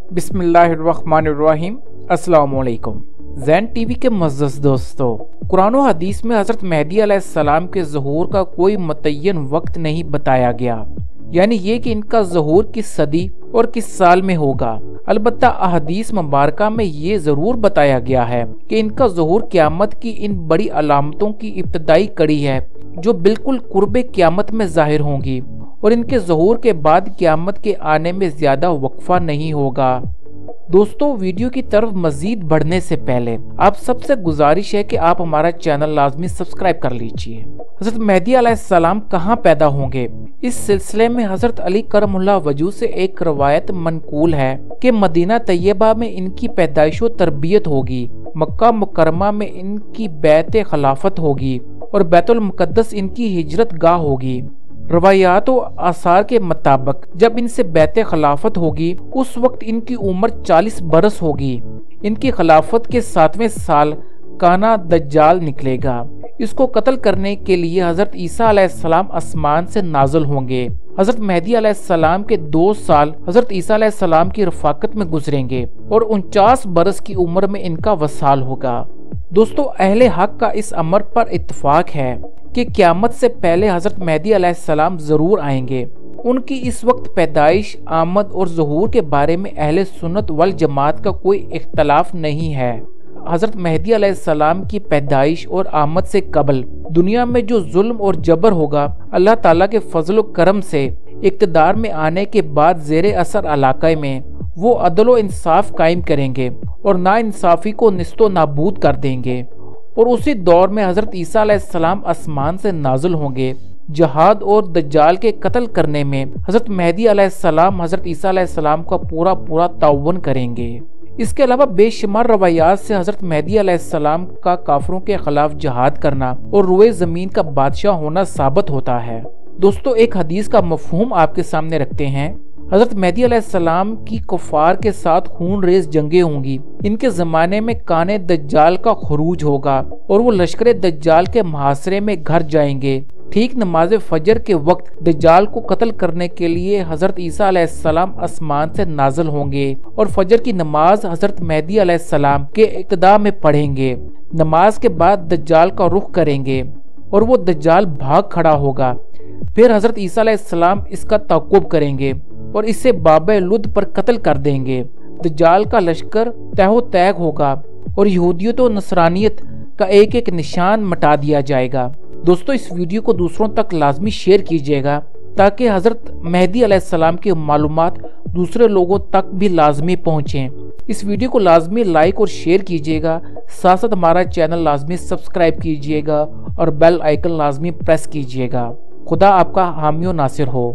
बिस्मिल्लाहिर्रहमानिर्रहीम। अस्सलाम वालेकुम। ज़ैन टीवी के मुअज़्ज़ज़ दोस्तों, कुरान और हदीस में हज़रत मेहदी अलैहिस्सलाम के ज़हूर का कोई मुतय्यन वक्त नहीं बताया गया, यानी ये कि इनका ज़हूर किस सदी और किस साल में होगा। अलबत्ता अहदीस मुबारका में ये ज़रूर बताया गया है कि इनका ज़हूर क़यामत की इन बड़ी अलामतों की इब्तदाई कड़ी है जो बिल्कुल कुर्बे क़यामत में ज़ाहिर होंगी, और इनके ज़हूर के बाद क़यामत के आने में ज़्यादा वक्फा नहीं होगा। दोस्तों, वीडियो की तरफ मजीद बढ़ने से पहले आप सबसे गुजारिश है कि आप हमारा चैनल लाजमी सब्सक्राइब कर लीजिए। हज़रत मेहदी अलैहिस्सलाम कहाँ पैदा होंगे? इस सिलसिले में हज़रत अली करमुल्लाह वजू से एक रवायत मनकूल है कि मदीना तैयबा में इनकी पैदाइश व तरबियत होगी, मक्का मुकरमा में इनकी बैत खिलाफत होगी और बैतुल मुक़द्दस इनकी हिजरत गाह होगी। रवायात और आसार के मुताबिक जब इनसे बैत खिलाफत होगी उस वक्त इनकी उम्र 40 बरस होगी। इनकी खिलाफत के 7वें साल काना दज्जाल निकलेगा। इसको कत्ल करने के लिए हज़रत ईसा अलैहिस्सलाम आसमान से नाज़िल होंगे। हज़रत मेहदी अलैहिस्सलाम के 2 साल हज़रत ईसा अलैहिस्सलाम की रफ़ाकत में गुजरेंगे और 49 बरस की उम्र में इनका वसाल होगा। दोस्तों, अहले हक का इस अमर पर इत्तफाक है कि क़यामत से पहले हज़रत मेहदी अलैहिस्सलाम ज़रूर आएंगे। उनकी इस वक्त पैदाइश, आमद और ज़हूर के बारे में अहले सुन्नत वल जमात का कोई इख्तलाफ नहीं है। हज़रत मेहदी अलैहिस्सलाम की पैदाइश और आमद से कबल दुनिया में जो जुल्म और जबर होगा, अल्लाह ताला के फजल व करम से इक़्तिदार में आने के बाद ज़ेरे असर इलाक़े में वो अदल व इंसाफ कायम करेंगे और नाइंसाफ़ी को निस्तो नाबूद कर देंगे। और उसी दौर में हज़रत ईसा अलैहिस्सलाम आसमान से नाज़िल होंगे। जहाद और दज्जाल के कत्ल करने में हज़रत मेहदी अलैहिस्सलाम हज़रत ईसा अलैहिस्सलाम का पूरा ताउन करेंगे। इसके अलावा बेशुमार रवायात से हज़रत मेहदी अलैहिस्सलाम का काफिरों के खिलाफ जहाद करना और रुए ज़मीन का बादशाह होना साबित होता है। दोस्तों, एक हदीस का मफहूम आपके सामने रखते हैं। हज़रत मेहदी अलैहिस्सलाम की कुफार के साथ खून रेज जंगें होंगी। इनके ज़माने में काने दज्जाल का खुरूज होगा और वो लश्कर दज्जाल के मुहासरे में घर जाएंगे। ठीक नमाज फजर के वक्त दज्जाल को कत्ल करने के लिए हज़रत ईसा अलैहिस्सलाम आसमान से नाज़िल होंगे और फजर की नमाज हज़रत मेहदी अलैहिस्सलाम के इक़्तिदा में पढ़ेंगे। नमाज के बाद दज्जाल का रुख करेंगे और वो दज्जाल भाग खड़ा होगा। फिर हज़रत ईसा अलैहिस्सलाम इसका ताक़ुब करेंगे और इसे बाबे लुद पर कत्ल कर देंगे। दज्जाल का लश्कर तहो तैग होगा और यहूदियत और नसरानियत का एक एक निशान मिटा दिया जाएगा। दोस्तों, इस वीडियो को दूसरों तक लाजमी शेयर कीजिएगा ताकि हज़रत मेहदी अलैहिस्सलाम की मालूमात दूसरे लोगों तक भी लाजमी पहुँचें। इस वीडियो को लाजमी लाइक और शेयर कीजिएगा। साथ साथ हमारा चैनल लाजमी सब्सक्राइब कीजिएगा और बेल आइकन लाजमी प्रेस कीजिएगा। खुदा आपका हामी और नासिर हो।